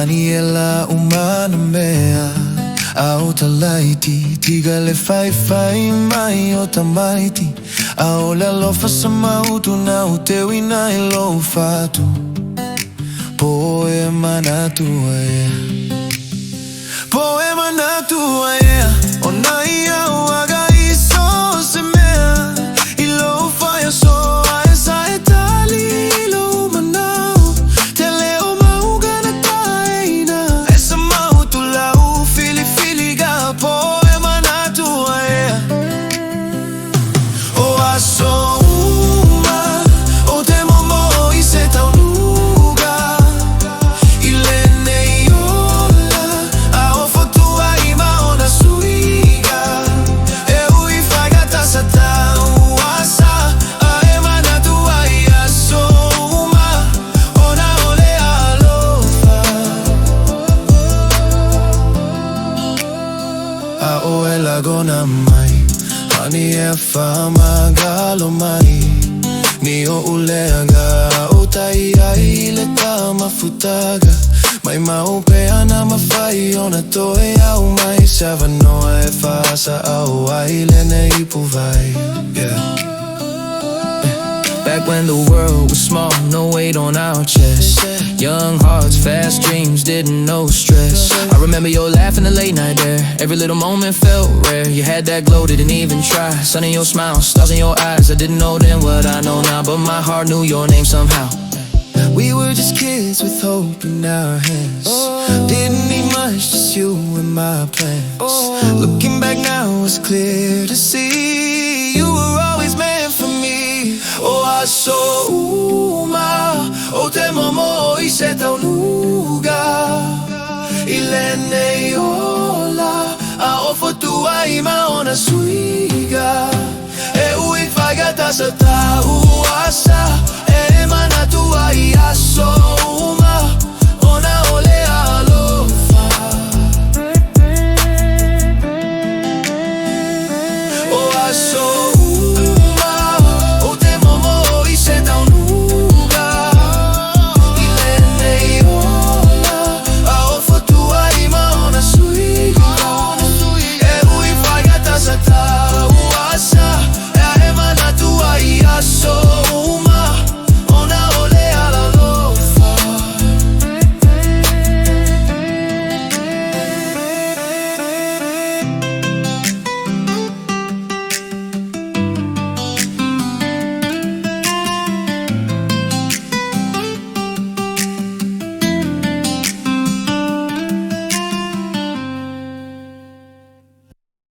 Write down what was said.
Aniela umana mea Ao talaiti Tiga le fai fai mai o tamaiti Ao le alofa sa mautu na o teu ina e lo fatu Poe manatua Poe manatua O na ia o aga iso se mea I lo fai so a esa e tali lo manau Te leo mauga na taina Esa mautu lau fili fili ga Poe manatua O aso uma O te momo I se tau nuga I le nei ola A o fotua I maona suiga E ui fai gata sa tau asa A e manatua I aso uma O na ole alofa A o e lagona mai Ani e fama galo mai Ni o uleanga o tai ai le tama futaga Mai mau pe ana mawhai o na toe au mai Sava noa e whaasa au ai le nei puvai Back when the world was small, no weight on our chest. Young hearts, fast dreams, didn't know stress. I remember your laugh in the late night air. Every little moment felt rare. You had that glow, didn't even try. Sun in your smile, stars in your eyes. I didn't know then what I know now, but my heart knew your name somehow. We were just kids with hope in our hands. Didn't need much, just you and my plans. Looking back now, it's clear to see you were always meant for me. O aso uma, o te momo I se tau nuga I le nei ola, a o fotua I maona suiga E ui fai gata sa tau asa E manatua I aso uma